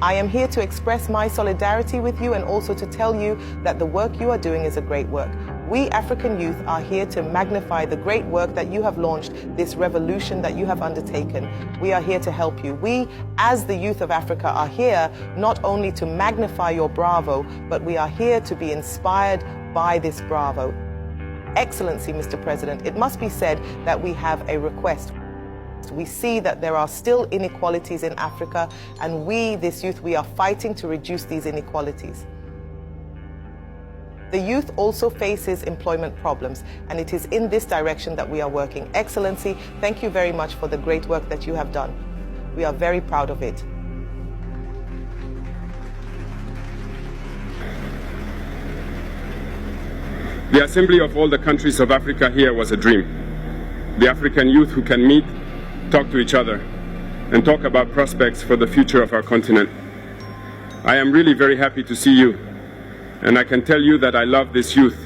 I am here to express my solidarity with you and also to tell you that the work you are doing is a great work. We African youth are here to magnify the great work that you have launched, this revolution that you have undertaken. We are here to help you. We, as the youth of Africa, are here not only to magnify your bravo, but we are here to be inspired by this bravo. Excellency, Mr. President, it must be said that we have a request. We see that there are still inequalities in Africa, and we, this youth, we are fighting to reduce these inequalities. The youth also faces employment problems, and it is in this direction that we are working. Excellency, thank you very much for the great work that you have done. We are very proud of it. The assembly of all the countries of Africa here was a dream. The African youth who can meet, talk to each other, and talk about prospects for the future of our continent. I am really very happy to see you, and I can tell you that I love this youth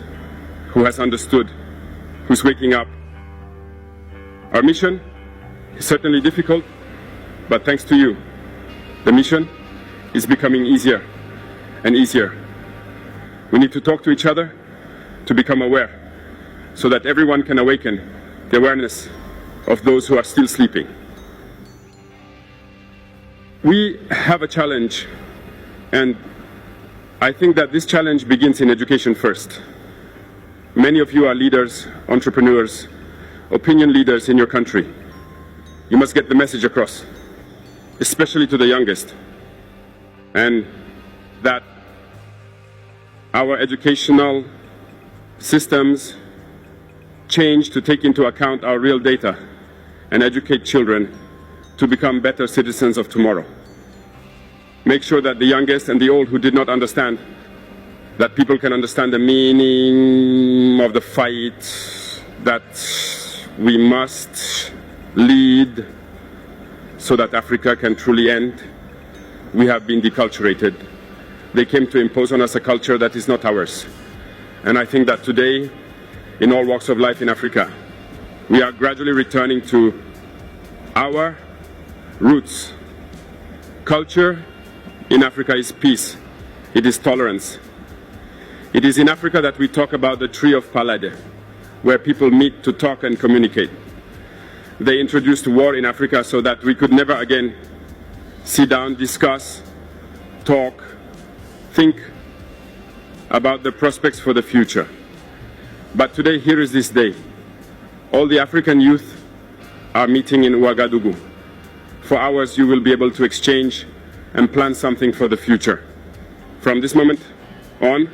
who has understood, who's waking up. Our mission is certainly difficult, but thanks to you, the mission is becoming easier and easier. We need to talk to each other to become aware, so that everyone can awaken the awareness of those who are still sleeping. We have a challenge, and I think that this challenge begins in education first. Many of you are leaders, entrepreneurs, opinion leaders in your country. You must get the message across, especially to the youngest, and that our educational systems change to take into account our real data and educate children to become better citizens of tomorrow. Make sure that the youngest and the old who did not understand, that people can understand the meaning of the fight, that we must lead so that Africa can truly end. We have been deculturated. They came to impose on us a culture that is not ours. And I think that today, in all walks of life in Africa, we are gradually returning to our roots. Culture in Africa is peace. It is tolerance. It is in Africa that we talk about the tree of Palade, where people meet to talk and communicate. They introduced war in Africa so that we could never again sit down, discuss, talk, think about the prospects for the future. But today, here is this day. All the African youth are meeting in Ouagadougou. For hours, you will be able to exchange and plan something for the future. From this moment on,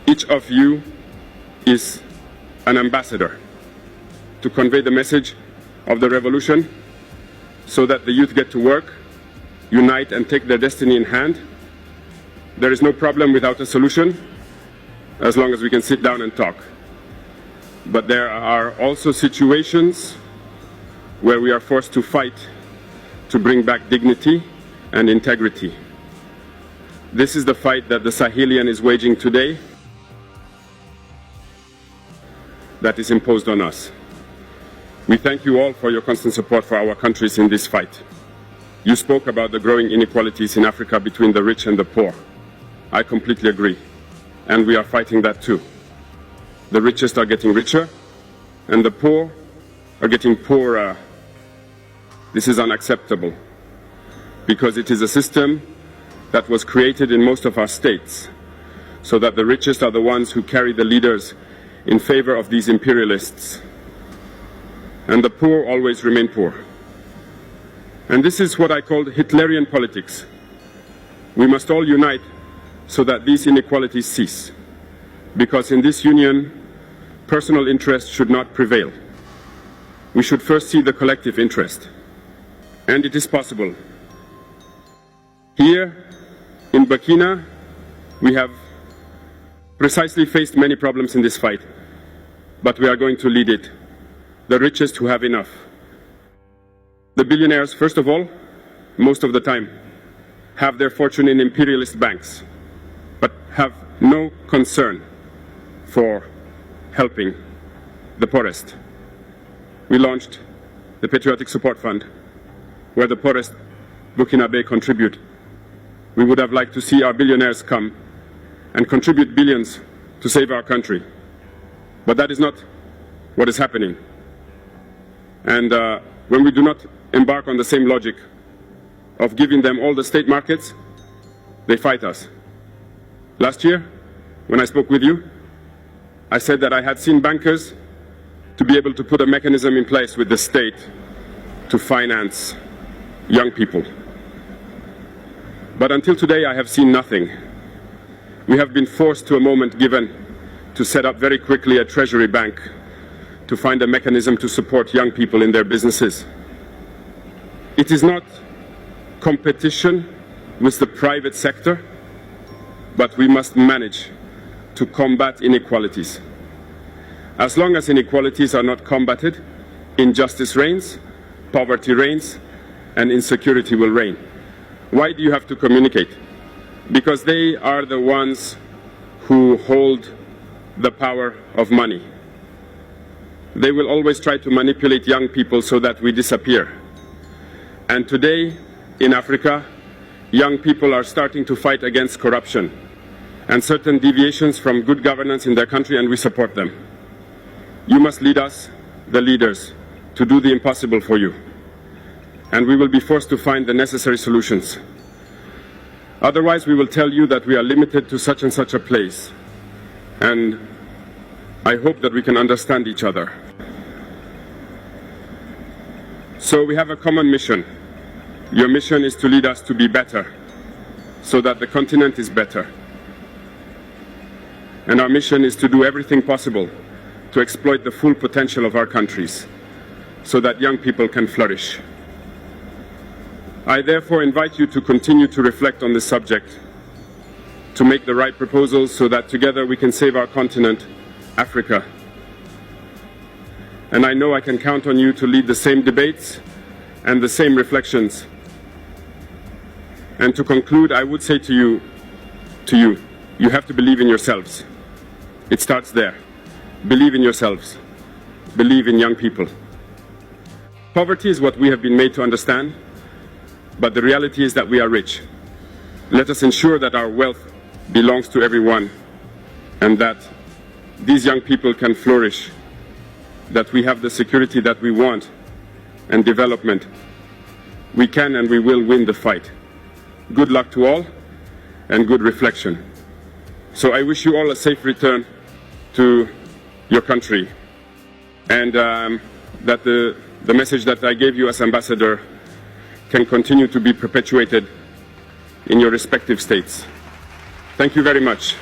each of you is an ambassador to convey the message of the revolution so that the youth get to work, unite, and take their destiny in hand. There is no problem without a solution, as long as we can sit down and talk. But there are also situations where we are forced to fight to bring back dignity and integrity. This is the fight that the Sahelian is waging today, that is imposed on us. We thank you all for your constant support for our countries in this fight. You spoke about the growing inequalities in Africa between the rich and the poor. I completely agree, and we are fighting that too. The richest are getting richer, and the poor are getting poorer. This is unacceptable, because it is a system that was created in most of our states, so that the richest are the ones who carry the leaders in favor of these imperialists, and the poor always remain poor. And this is what I call Hitlerian politics. We must all unite so that these inequalities cease, because in this union, personal interest should not prevail. We should first see the collective interest, and it is possible. Here in Burkina, we have precisely faced many problems in this fight, but we are going to lead it. The richest who have enough. The billionaires, first of all, most of the time, have their fortune in imperialist banks, but have no concern for helping the poorest. We launched the Patriotic Support Fund, where the poorest Burkinabe contribute we would have liked to see our billionaires come and contribute billions to save our country. But that is not what is happening. And when we do not embark on the same logic of giving them all the state markets, they fight us. Last year, when I spoke with you, I said that I had seen bankers to be able to put a mechanism in place with the state to finance young people. But until today, I have seen nothing. We have been forced to a moment given to set up very quickly a treasury bank to find a mechanism to support young people in their businesses. It is not competition with the private sector, but we must manage to combat inequalities. As long as inequalities are not combated, injustice reigns, poverty reigns, and insecurity will reign. Why do you have to communicate? Because they are the ones who hold the power of money. They will always try to manipulate young people so that we disappear. And today, in Africa, young people are starting to fight against corruption and certain deviations from good governance in their country, and we support them. You must lead us, the leaders, to do the impossible for you. And we will be forced to find the necessary solutions. Otherwise, we will tell you that we are limited to such and such a place. And I hope that we can understand each other. So we have a common mission. Your mission is to lead us to be better, so that the continent is better. And our mission is to do everything possible to exploit the full potential of our countries, so that young people can flourish. I therefore invite you to continue to reflect on this subject, to make the right proposals so that together we can save our continent, Africa. And I know I can count on you to lead the same debates and the same reflections. And to conclude, I would say to you, you have to believe in yourselves. It starts there. Believe in yourselves. Believe in young people. Poverty is what we have been made to understand, but the reality is that we are rich. Let us ensure that our wealth belongs to everyone and that these young people can flourish, that we have the security that we want and development. We can and we will win the fight. Good luck to all and good reflection. So I wish you all a safe return to your country, and that the message that I gave you as ambassador can continue to be perpetuated in your respective states. Thank you very much.